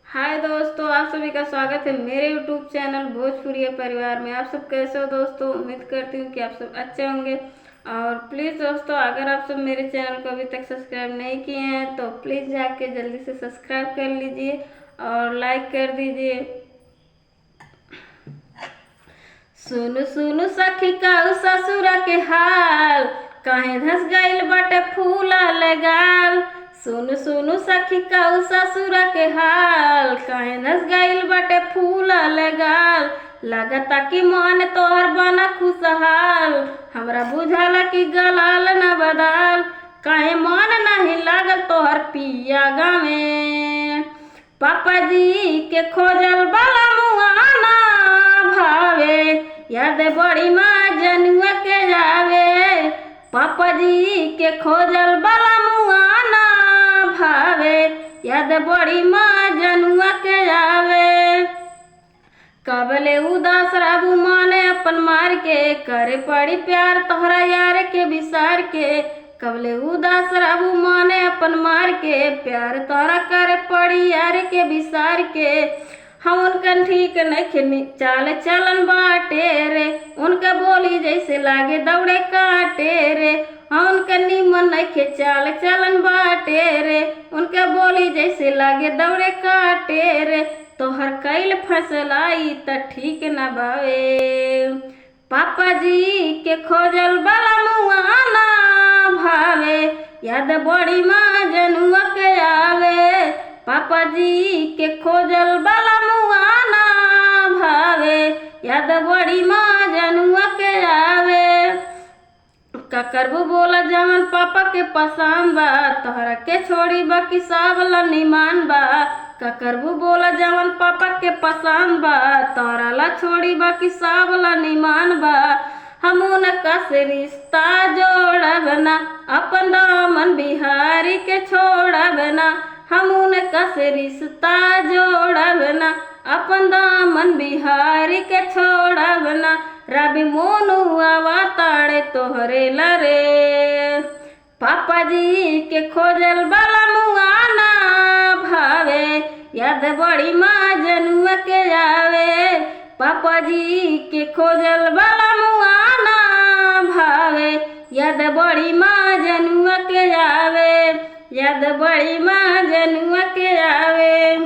हाय दोस्तों, आप सभी का स्वागत है मेरे यूट्यूब चैनल भोजपुरी परिवार में। आप सब कैसे हो दोस्तों? उम्मीद करती हूँ कि आप सब अच्छे होंगे। और प्लीज़ दोस्तों, अगर आप सब मेरे चैनल को अभी तक सब्सक्राइब नहीं किए हैं तो प्लीज़ जाके जल्दी से सब्सक्राइब कर लीजिए और लाइक कर दीजिए। सुनु सुनु सखी कहू ससुरा के हाल, काहे धस गइल बाटे फूला लगाल। सुनु सुनु सखी कहू ससुरा के हाल, काहे धस गइल बाटे फूला लगाल। लगता कि मन तोहर बना खुशहाल, हमरा बुझाला कि गलाल न बदाल। काहे मन नहीं लागल तोहर पिया गावे, पापा जी के खोजल बाला मुआना भावे। याद बड़ी माँ जनुआ के जावे, पापा जी के खोजल बाला मुआना भावे। याद बड़ी माँ जनुआ के जावे। कबले उदास रहबू माने अपन मार के, करे पड़ी प्यार तोहरा यार के विसार के। कबले उदास रहबू माने अपन मार के, प्यार तोहरा करे पड़ी यार के विसार के। हम उनका ठीक नहीं चाल चलन बाटे रे, उनका बोली जैसे लागे दौड़े काटे रे। हम उनका निमन नहीं चाल चलन बाटे रे, उनका बोली जैसे लागे दौड़े काटे रे। तोहर कैल फसलाई त ठीक न बावे, पापा जी के खोजल बाला मुआना भावे। याद बड़ी माँ जनुआ के आवे, पापा जी के खोजल बाला मुआना भावे। याद बड़ी माँ जनुआ के आवे। का करबू बोला जवन पापा के पसंद बा, तोहरा के छोड़ी बाकी सब ला निमान बा। का करबू बोला जवन पापा के पसंद बा, तोहरा ला छोड़ी बाकी सब ला निमान बा। हम उनका से रिश्ता जोड़ब ना, अपन दामन बिहारी के छोड़ब ना। हम उनका से रिश्ता जोड़ब ना, अपन दामन बिहारी के छोड़ब ना। रवि मोनू आवा ताड़े तोहरे लरे, पापा जी के खोजल बाला मुआना भावे। याद बड़ी माँ जनुआ के आवे, पापा जी के खोजल बाला मुआना भावे। याद बड़ी माँ जनुआ के आवे, याद बड़ी माँ जनुआ के आवे।